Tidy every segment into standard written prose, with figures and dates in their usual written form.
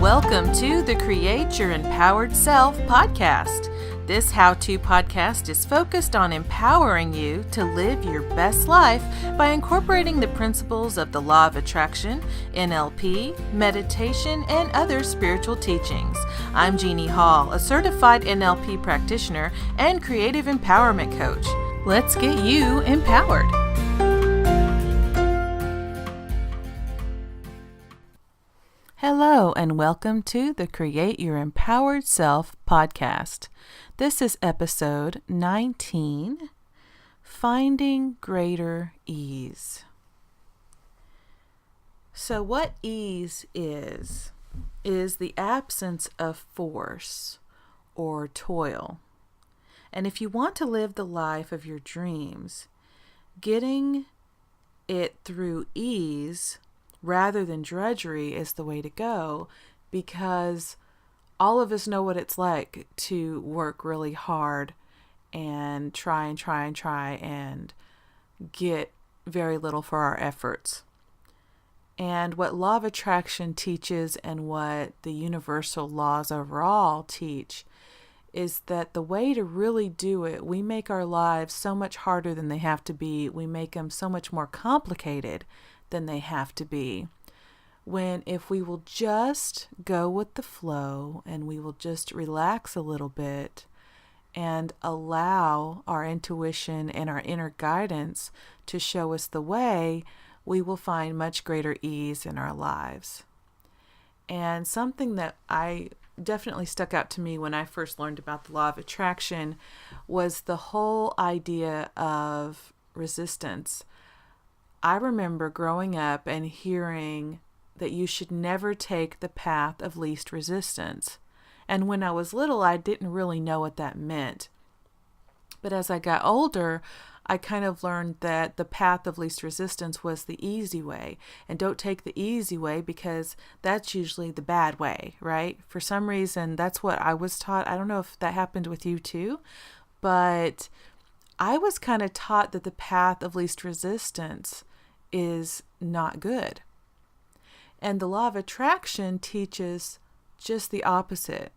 Welcome to the Create Your Empowered Self podcast. This how-to podcast is focused on empowering you to live your best life by incorporating the principles of the law of attraction, NLP, meditation, and other spiritual teachings. I'm Jeannie Hall, a certified NLP practitioner and creative empowerment coach. Let's get you empowered. Hello and welcome to the Create Your Empowered Self podcast. This is episode 19, Finding Greater Ease. So what ease is the absence of force or toil. And if you want to live the life of your dreams, getting it through ease rather than drudgery is the way to go, because all of us know what it's like to work really hard and try and get very little for our efforts. And what law of attraction teaches and what the universal laws overall teach is that the way to really do it, we make our lives so much harder than they have to be. We make them so much more complicated than they have to be. When if we will just go with the flow and we will just relax a little bit and allow our intuition and our inner guidance to show us the way, we will find much greater ease in our lives. And something that I definitely stuck out to me when I first learned about the law of attraction was the whole idea of resistance. I remember growing up and hearing that you should never take the path of least resistance. And when I was little, I didn't really know what that meant. But as I got older, I kind of learned that the path of least resistance was the easy way. And don't take the easy way because that's usually the bad way, right? For some reason, that's what I was taught. I don't know if that happened with you too, but I was kind of taught that the path of least resistance is not good. And the law of attraction teaches just the opposite.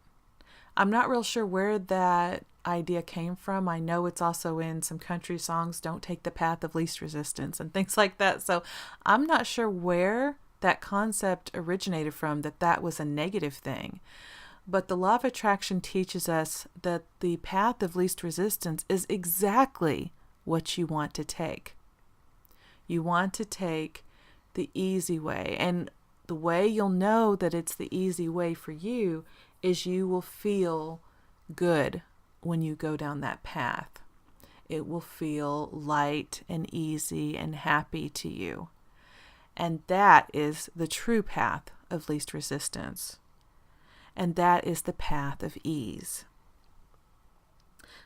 I'm not real sure where that idea came from. I know it's also in some country songs, don't take the path of least resistance and things like that. So I'm not sure where that concept originated from, that was a negative thing. But the law of attraction teaches us that the path of least resistance is exactly what you want to take. You want to take the easy way. And the way you'll know that it's the easy way for you is you will feel good when you go down that path. It will feel light and easy and happy to you. And that is the true path of least resistance. And that is the path of ease.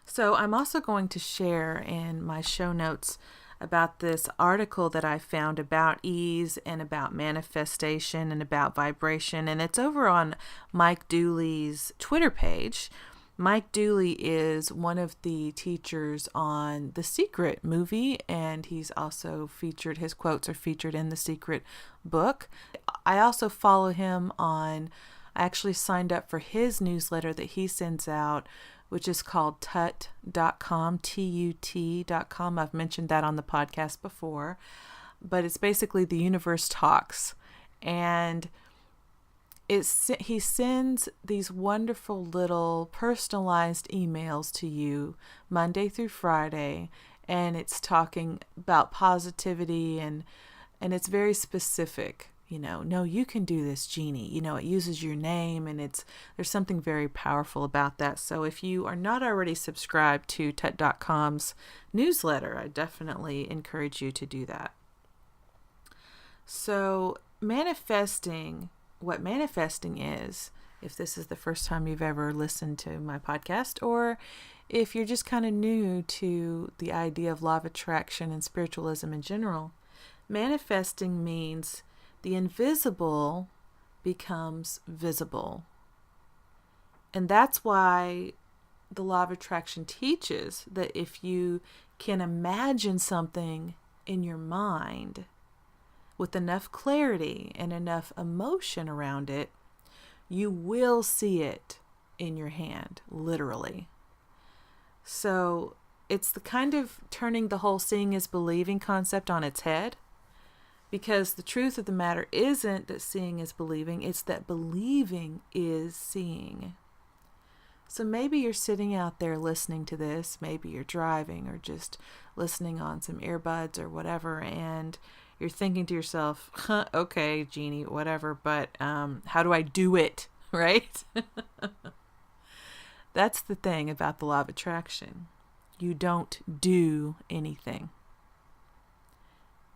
So I'm also going to share in my show notes about this article that I found about ease and about manifestation and about vibration. And it's over on Mike Dooley's Twitter page. Mike Dooley is one of the teachers on The Secret movie, and he's also featured, his quotes are featured in The Secret book. I also follow him I actually signed up for his newsletter that he sends out, which is called tut.com, TUT.com. I've mentioned that on the podcast before, but it's basically the universe talks. And he sends these wonderful little personalized emails to you Monday through Friday, and it's talking about positivity and it's very specific. No, you can do this, Jeannie. It uses your name, and there's something very powerful about that. So if you are not already subscribed to tut.com's newsletter, I definitely encourage you to do that. So what manifesting is, if this is the first time you've ever listened to my podcast, or if you're just kind of new to the idea of law of attraction and spiritualism in general, manifesting means the invisible becomes visible. And that's why the law of attraction teaches that if you can imagine something in your mind with enough clarity and enough emotion around it, you will see it in your hand, literally. So it's the kind of turning the whole seeing is believing concept on its head, because the truth of the matter isn't that seeing is believing, it's that believing is seeing. So maybe you're sitting out there listening to this, maybe you're driving or just listening on some earbuds or whatever, and you're thinking to yourself, okay, Jeannie, whatever, but how do I do it, right? That's the thing about the law of attraction. You don't do anything.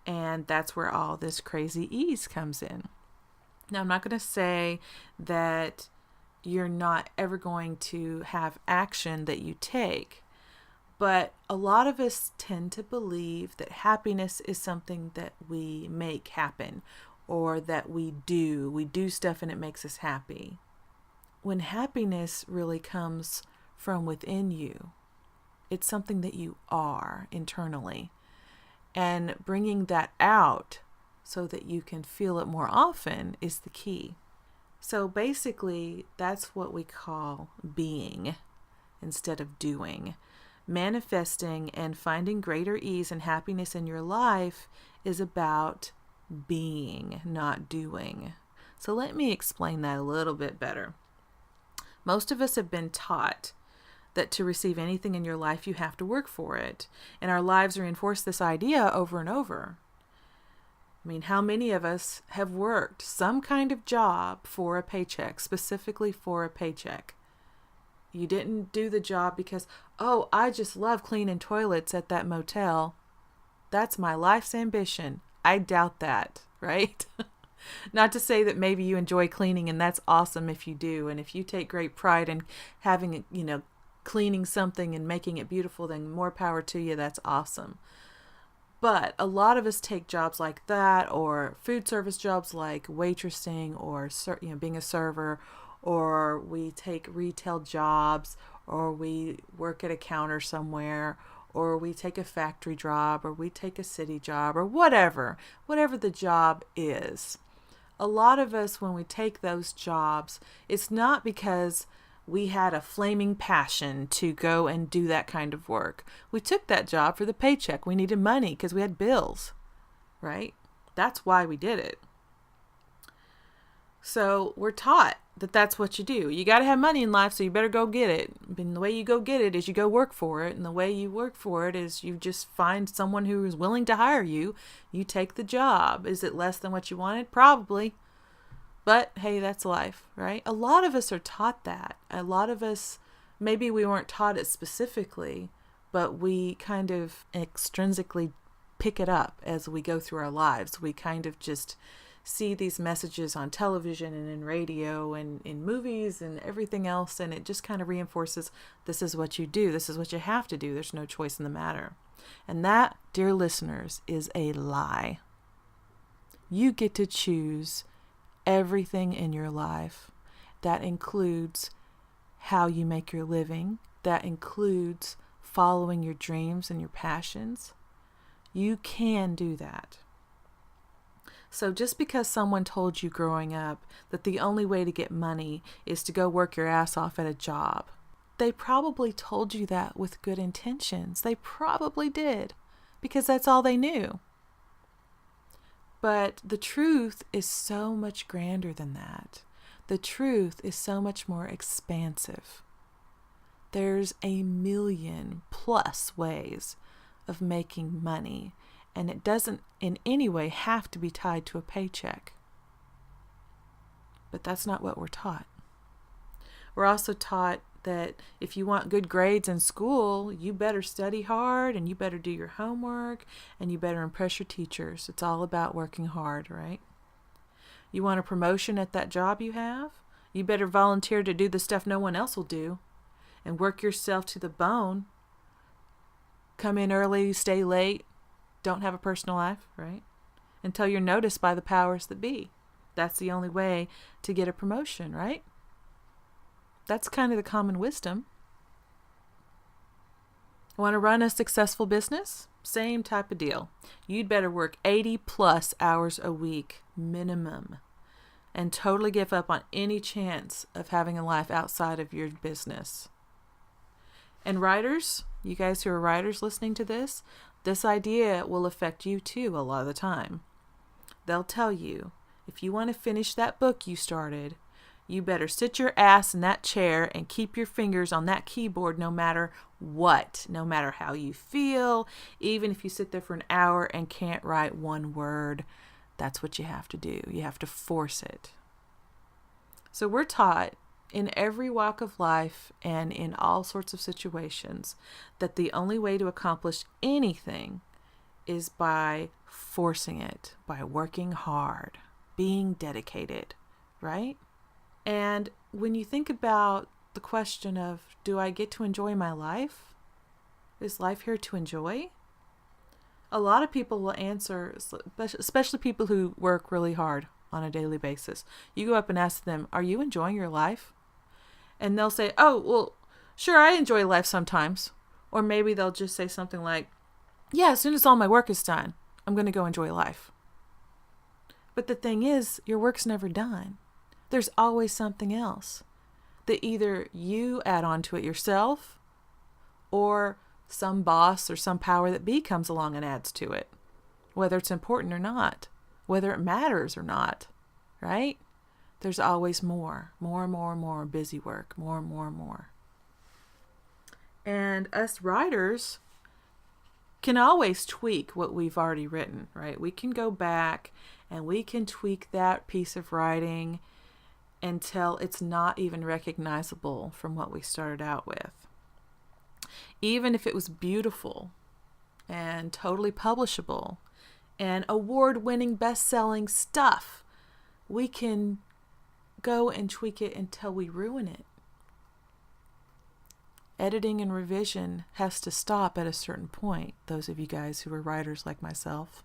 And that's where all this crazy ease comes in. Now, I'm not going to say that you're not ever going to have action that you take, but a lot of us tend to believe that happiness is something that we make happen, or that we do. We do stuff and it makes us happy. When happiness really comes from within you, it's something that you are internally. And bringing that out so that you can feel it more often is the key. So basically, that's what we call being instead of doing. Manifesting and finding greater ease and happiness in your life is about being, not doing. So let me explain that a little bit better. Most of us have been taught that to receive anything in your life, you have to work for it. And our lives reinforce this idea over and over. I mean, how many of us have worked some kind of job for a paycheck, specifically for a paycheck? You didn't do the job because, oh, I just love cleaning toilets at that motel. That's my life's ambition. I doubt that, right? Not to say that maybe you enjoy cleaning, and that's awesome if you do. And if you take great pride in having, cleaning something and making it beautiful, then more power to you. That's awesome. But a lot of us take jobs like that, or food service jobs like waitressing, or being a server, or we take retail jobs, or we work at a counter somewhere, or we take a factory job, or we take a city job, or whatever the job is. A lot of us, when we take those jobs, it's not because we had a flaming passion to go and do that kind of work. We took that job for the paycheck. We needed money because we had bills, right? That's why we did it. So we're taught that that's what you do. You got to have money in life, so you better go get it. And the way you go get it is you go work for it. And the way you work for it is you just find someone who is willing to hire you. You take the job. Is it less than what you wanted? Probably. But hey, that's life, right? A lot of us are taught that. A lot of us, maybe we weren't taught it specifically, but we kind of extrinsically pick it up as we go through our lives. We kind of just see these messages on television and in radio and in movies and everything else, and it just kind of reinforces, this is what you do. This is what you have to do. There's no choice in the matter. And that, dear listeners, is a lie. You get to choose everything in your life. That includes how you make your living. That includes following your dreams and your passions. You can do that. So just because someone told you growing up that the only way to get money is to go work your ass off at a job, they probably told you that with good intentions. They probably did, because that's all they knew. But the truth is so much grander than that. The truth is so much more expansive. There's 1,000,000+ ways of making money, and it doesn't in any way have to be tied to a paycheck. But that's not what we're taught. We're also taught that if you want good grades in school, you better study hard, and you better do your homework, and you better impress your teachers. It's all about working hard, right? You want a promotion at that job you have? You better volunteer to do the stuff no one else will do, and work yourself to the bone. Come in early, stay late, don't have a personal life, right? Until you're noticed by the powers that be. That's the only way to get a promotion, right? That's kind of the common wisdom. Want to run a successful business? Same type of deal. You'd better work 80+ hours a week minimum. and totally give up on any chance of having a life outside of your business. And writers, you guys who are writers listening to this idea will affect you too a lot of the time. They'll tell you, if you want to finish that book you started, you better sit your ass in that chair and keep your fingers on that keyboard no matter what, no matter how you feel, even if you sit there for an hour and can't write one word. That's what you have to do. You have to force it. So we're taught in every walk of life and in all sorts of situations that the only way to accomplish anything is by forcing it, by working hard, being dedicated, right? And when you think about the question of, do I get to enjoy my life? Is life here to enjoy? A lot of people will answer, especially people who work really hard on a daily basis. You go up and ask them, are you enjoying your life? And they'll say, oh, well, sure, I enjoy life sometimes. Or maybe they'll just say something like, yeah, as soon as all my work is done, I'm going to go enjoy life. But the thing is, your work's never done. There's always something else that either you add on to it yourself or some boss or some power that be comes along and adds to it, whether it's important or not, whether it matters or not, right? There's always more busy work, more. And us writers can always tweak what we've already written, right? We can go back and we can tweak that piece of writing until it's not even recognizable from what we started out with. Even if it was beautiful and totally publishable and award-winning, best-selling stuff, we can go and tweak it until we ruin it. Editing and revision has to stop at a certain point. Those of you guys who are writers like myself,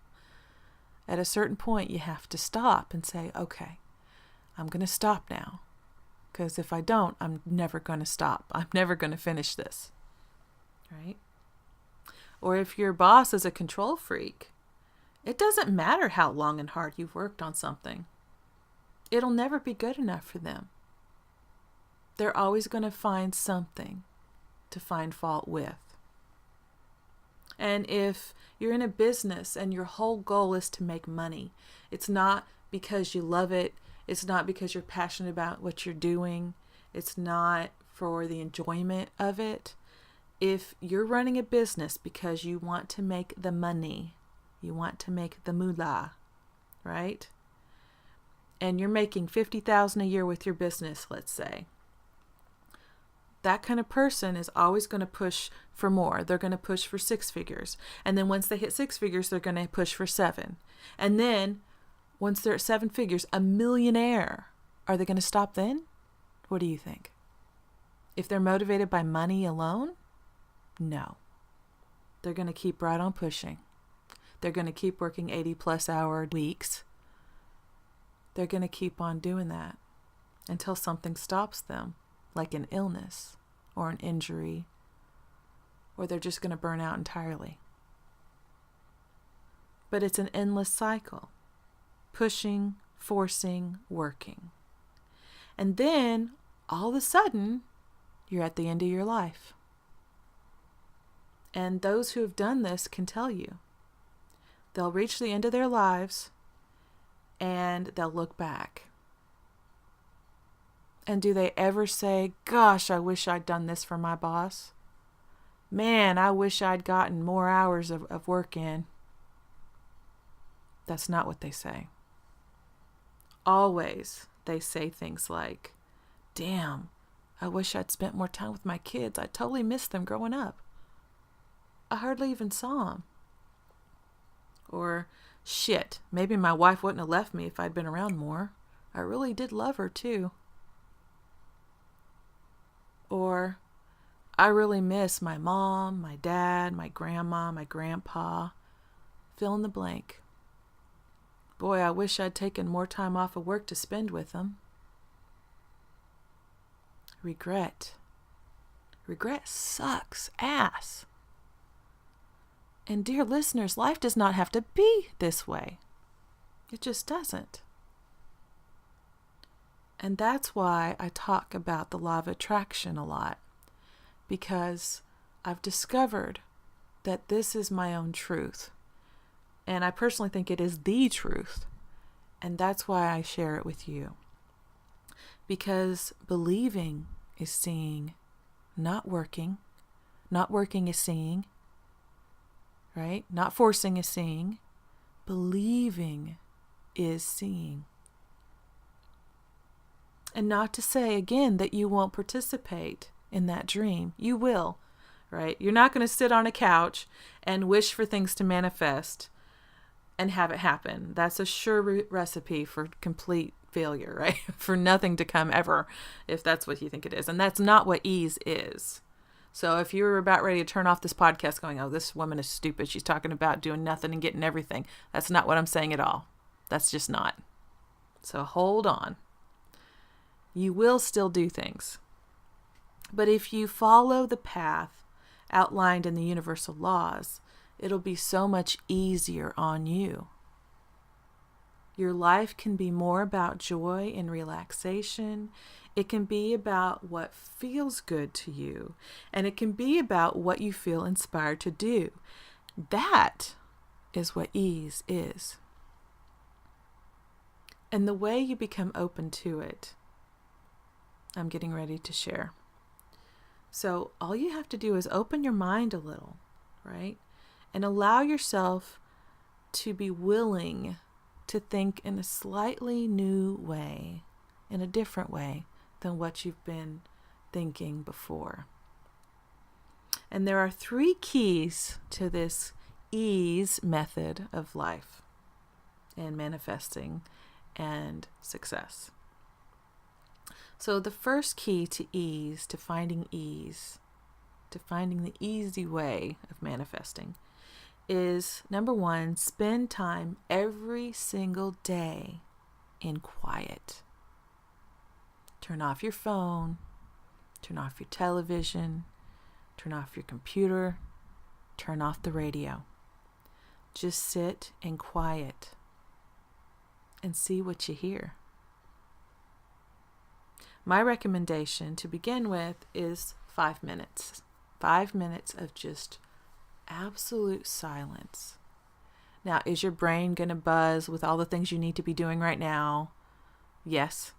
at a certain point you have to stop and say, okay, I'm going to stop now. Because if I don't, I'm never going to stop. I'm never going to finish this. Right? Or if your boss is a control freak, it doesn't matter how long and hard you've worked on something. It'll never be good enough for them. They're always going to find something to find fault with. And if you're in a business and your whole goal is to make money, it's not because you love it, it's not because you're passionate about what you're doing, it's not for the enjoyment of it. If you're running a business because you want to make the money, you want to make the moolah, right? And you're making $50,000 a year with your business, let's say. That kind of person is always going to push for more. They're going to push for 6 figures. And then once they hit 6 figures, they're going to push for 7. And then once they're at 7 figures, a millionaire. Are they going to stop then? What do you think? If they're motivated by money alone? No. They're going to keep right on pushing. They're going to keep working 80+ hour weeks. They're going to keep on doing that until something stops them, like an illness or an injury, or they're just going to burn out entirely. But it's an endless cycle. Pushing, forcing, working. And then, all of a sudden, you're at the end of your life. And those who have done this can tell you. They'll reach the end of their lives and they'll look back. And do they ever say, gosh, I wish I'd done this for my boss? Man, I wish I'd gotten more hours of work in. That's not what they say. Always they say things like, damn, I wish I'd spent more time with my kids. I totally missed them growing up. I hardly even saw them. Or, shit, maybe my wife wouldn't have left me if I'd been around more. I really did love her too. Or, I really miss my mom, my dad, my grandma, my grandpa. Fill in the blank. Boy, I wish I'd taken more time off of work to spend with them. Regret. Regret sucks ass. And dear listeners, life does not have to be this way. It just doesn't. And that's why I talk about the law of attraction a lot, because I've discovered that this is my own truth. And I personally think it is the truth. And that's why I share it with you. Because believing is seeing, not working. Not working is seeing, right? Not forcing is seeing. Believing is seeing. And not to say, again, that you won't participate in that dream. You will, right? You're not going to sit on a couch and wish for things to manifest and have it happen. That's a sure recipe for complete failure, right? For nothing to come ever, if that's what you think it is. And that's not what ease is. So if you're about ready to turn off this podcast going, oh, this woman is stupid, she's talking about doing nothing and getting everything, that's not what I'm saying at all. That's just not. So hold on. You will still do things. But if you follow the path outlined in the universal laws, it'll be so much easier on you. Your life can be more about joy and relaxation. It can be about what feels good to you. And it can be about what you feel inspired to do. That is what ease is. And the way you become open to it, I'm getting ready to share. So all you have to do is open your mind a little, right? And allow yourself to be willing to think in a slightly new way, in a different way than what you've been thinking before. And there are 3 keys to this ease method of life and manifesting and success. So the first key to ease, to finding the easy way of manifesting, is number 1, spend time every single day in quiet. Turn off your phone, turn off your television, turn off your computer, turn off the radio. Just sit in quiet and see what you hear. My recommendation to begin with is 5 minutes. 5 minutes of just absolute silence. Now, is your brain going to buzz with all the things you need to be doing right now? Yes.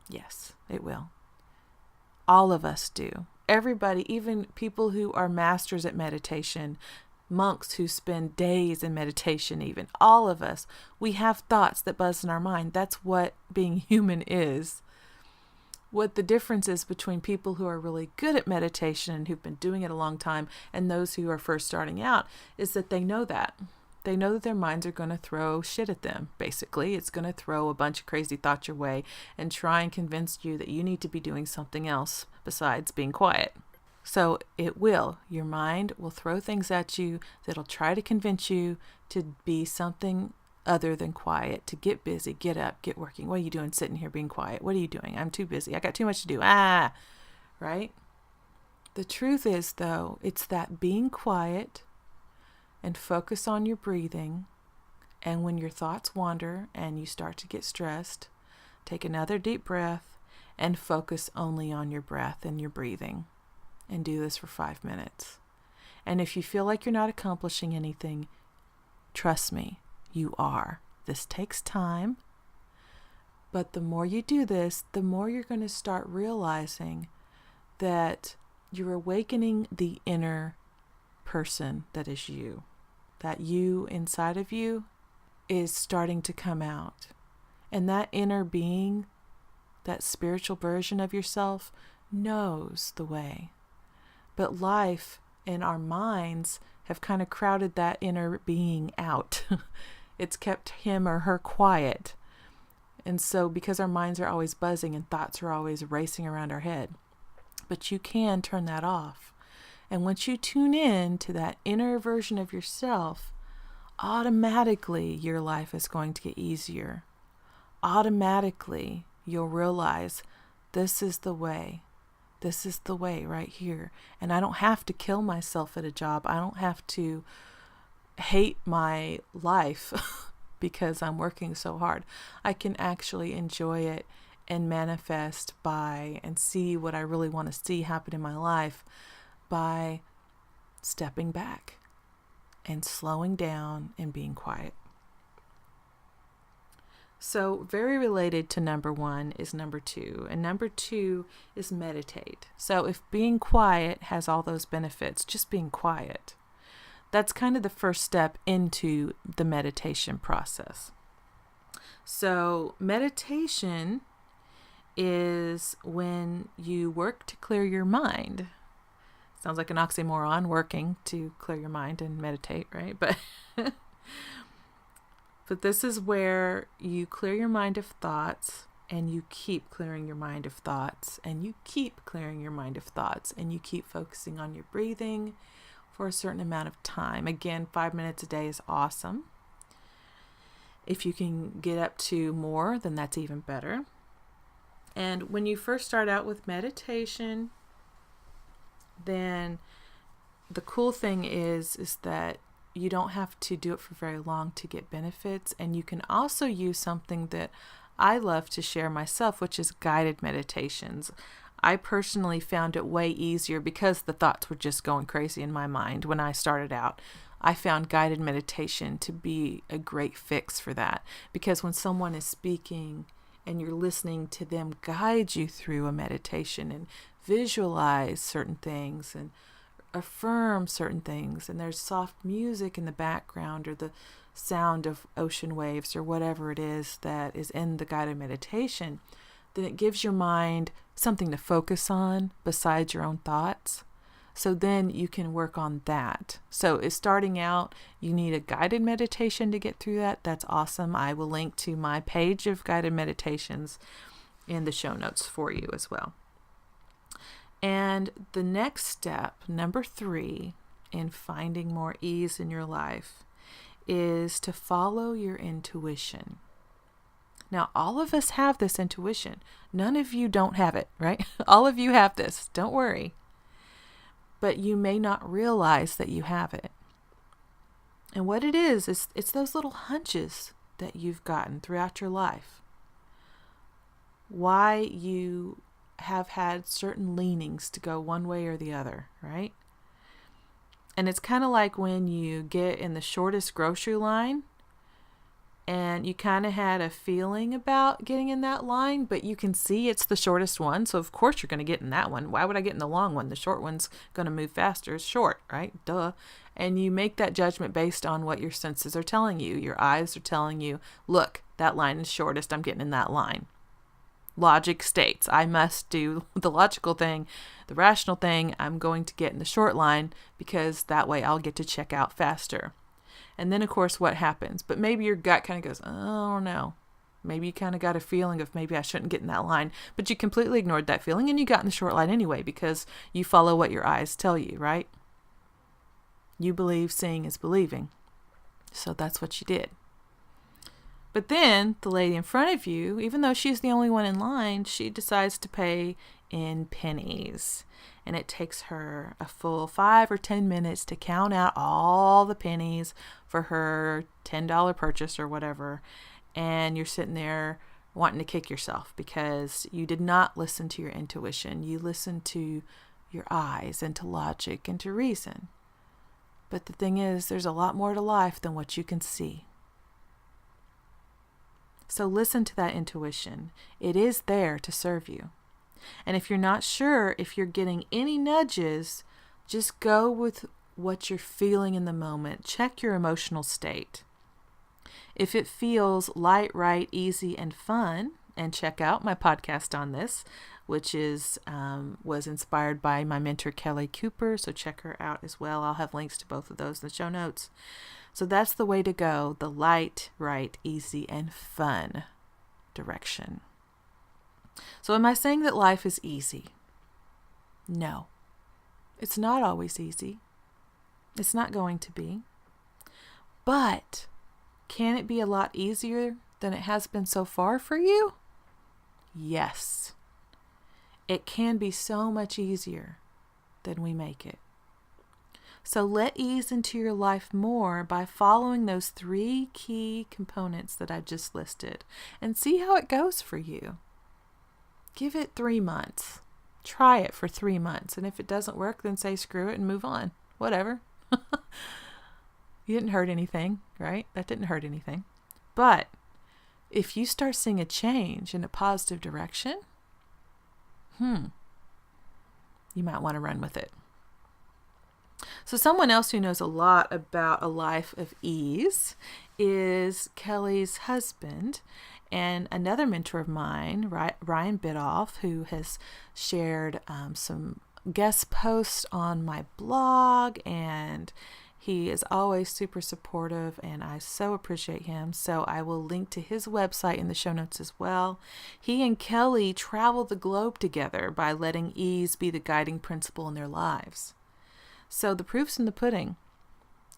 Yes, it will. All of us do. Everybody, even people who are masters at meditation, monks who spend days in meditation even, all of us, we have thoughts that buzz in our mind. That's what being human is. What the difference is between people who are really good at meditation and who've been doing it a long time and those who are first starting out is that they know that. They know that their minds are going to throw shit at them, basically. It's going to throw a bunch of crazy thoughts your way and try and convince you that you need to be doing something else besides being quiet. So it will. Your mind will throw things at you that'll try to convince you to be something other than quiet, to get busy, get up, get working. What are you doing sitting here being quiet? What are you doing? I'm too busy. I got too much to do. Right? The truth is, though, it's that being quiet and focus on your breathing. And when your thoughts wander and you start to get stressed, take another deep breath and focus only on your breath and your breathing. And do this for 5 minutes. And if you feel like you're not accomplishing anything, trust me, you are. This takes time. But the more you do this, the more you're going to start realizing that you're awakening the inner person that is you. That you inside of you is starting to come out. And that inner being, that spiritual version of yourself, knows the way. But life and our minds have kind of crowded that inner being out. It's kept him or her quiet. And so because our minds are always buzzing and thoughts are always racing around our head, but you can turn that off. And once you tune in to that inner version of yourself, automatically your life is going to get easier. Automatically you'll realize this is the way. This is the way right here. And I don't have to kill myself at a job. I don't have to hate my life because I'm working so hard. I can actually enjoy it and manifest by and see what I really want to see happen in my life by stepping back and slowing down and being quiet. So very related to number 1 is number 2. And number 2 is meditate. So if being quiet has all those benefits, just being quiet, that's kind of the first step into the meditation process. So meditation is when you work to clear your mind. Sounds like an oxymoron, working to clear your mind and meditate, right? But this is where you clear your mind of thoughts, and you keep clearing your mind of thoughts, and you keep clearing your mind of thoughts, and you keep focusing on your breathing for a certain amount of time. Again, 5 minutes a day is awesome. If you can get up to more, then that's even better. And when you first start out with meditation, then the cool thing is that you don't have to do it for very long to get benefits. And you can also use something that I love to share myself, which is guided meditations. I personally found it way easier because the thoughts were just going crazy in my mind when I started out. I found guided meditation to be a great fix for that, because when someone is speaking and you're listening to them guide you through a meditation and visualize certain things and affirm certain things, and there's soft music in the background or the sound of ocean waves or whatever it is that is in the guided meditation, then it gives your mind something to focus on besides your own thoughts. So then you can work on that. So starting out, you need a guided meditation to get through that. That's awesome. I will link to my page of guided meditations in the show notes for you as well. And the next step, number 3, in finding more ease in your life is to follow your intuition. Now, all of us have this intuition. None of you don't have it, right? All of you have this. Don't worry. But you may not realize that you have it. And what it is it's those little hunches that you've gotten throughout your life. Why you have had certain leanings to go one way or the other, right? And it's kind of like when you get in the shortest grocery line and you kind of had a feeling about getting in that line, but you can see it's the shortest one. So of course you're going to get in that one. Why would I get in the long one? The short one's going to move faster. It's short, right? Duh. And you make that judgment based on what your senses are telling you. Your eyes are telling you, look, that line is shortest. I'm getting in that line. Logic states I must do the logical thing, the rational thing. I'm going to get in the short line because that way I'll get to check out faster. And then, of course, what happens? But maybe your gut kind of goes, oh, no. Maybe you kind of got a feeling of maybe I shouldn't get in that line. But you completely ignored that feeling and you got in the short line anyway because you follow what your eyes tell you, right? You believe seeing is believing. So that's what you did. But then the lady in front of you, even though she's the only one in line, she decides to pay in pennies. And it takes her a full 5 or 10 minutes to count out all the pennies for her $10 purchase or whatever. And you're sitting there wanting to kick yourself because you did not listen to your intuition. You listened to your eyes and to logic and to reason. But the thing is, there's a lot more to life than what you can see. So listen to that intuition. It is there to serve you. And if you're not sure if you're getting any nudges, just go with what you're feeling in the moment. Check your emotional state. If it feels light, right, easy, and fun, and check out my podcast on this, which was inspired by my mentor, Kelly Cooper. So check her out as well. I'll have links to both of those in the show notes. So that's the way to go, the light, right, easy, and fun direction. So am I saying that life is easy? No. It's not always easy. It's not going to be. But can it be a lot easier than it has been so far for you? Yes. It can be so much easier than we make it. So let ease into your life more by following those 3 key components that I just listed and see how it goes for you. Give it 3 months. Try it for 3 months. And if it doesn't work, then say screw it and move on. Whatever. You didn't hurt anything, right? That didn't hurt anything. But if you start seeing a change in a positive direction, you might want to run with it. So someone else who knows a lot about a life of ease is Kelly's husband and another mentor of mine, Ryan Bidoff, who has shared some guest posts on my blog, and he is always super supportive, and I so appreciate him. So I will link to his website in the show notes as well. He and Kelly travel the globe together by letting ease be the guiding principle in their lives. So the proof's in the pudding.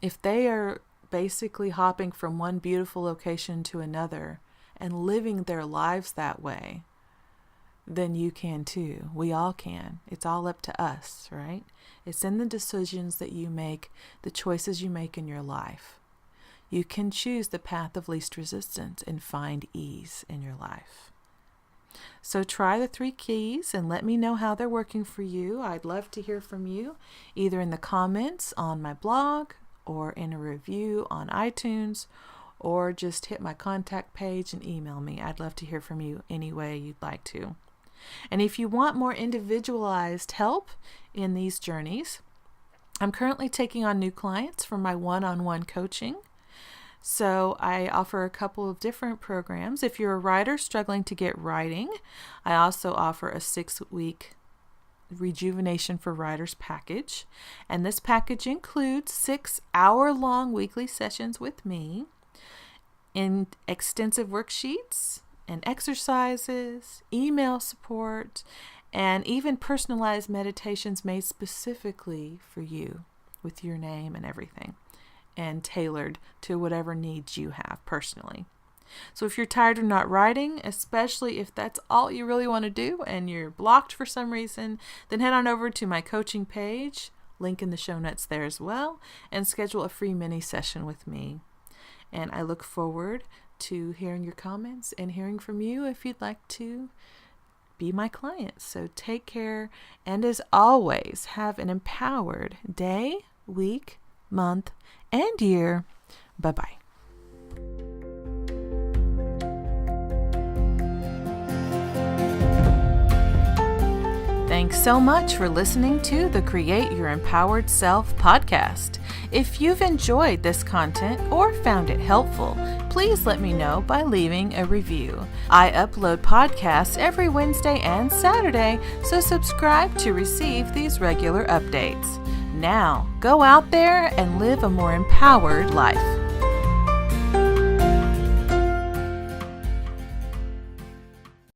If they are basically hopping from one beautiful location to another and living their lives that way, then you can too. We all can. It's all up to us, right? It's in the decisions that you make, the choices you make in your life. You can choose the path of least resistance and find ease in your life. So try the 3 keys and let me know how they're working for you. I'd love to hear from you, either in the comments on my blog or in a review on iTunes, or just hit my contact page and email me. I'd love to hear from you any way you'd like to. And if you want more individualized help in these journeys, I'm currently taking on new clients for my one-on-one coaching. So I offer a couple of different programs. If you're a writer struggling to get writing, I also offer a 6-week Rejuvenation for Writers package. And this package includes 6 hour-long weekly sessions with me in extensive worksheets and exercises, email support, and even personalized meditations made specifically for you with your name and everything, and tailored to whatever needs you have personally. So if you're tired of not writing, especially if that's all you really want to do and you're blocked for some reason, then head on over to my coaching page, link in the show notes there as well, and schedule a free mini session with me. And I look forward to hearing your comments and hearing from you if you'd like to be my client. So take care, and as always, have an empowered day, week, month, and year. Bye-bye. Thanks so much for listening to the Create Your Empowered Self podcast. If you've enjoyed this content or found it helpful, please let me know by leaving a review. I upload podcasts every Wednesday and Saturday, so subscribe to receive these regular updates. Now, go out there and live a more empowered life.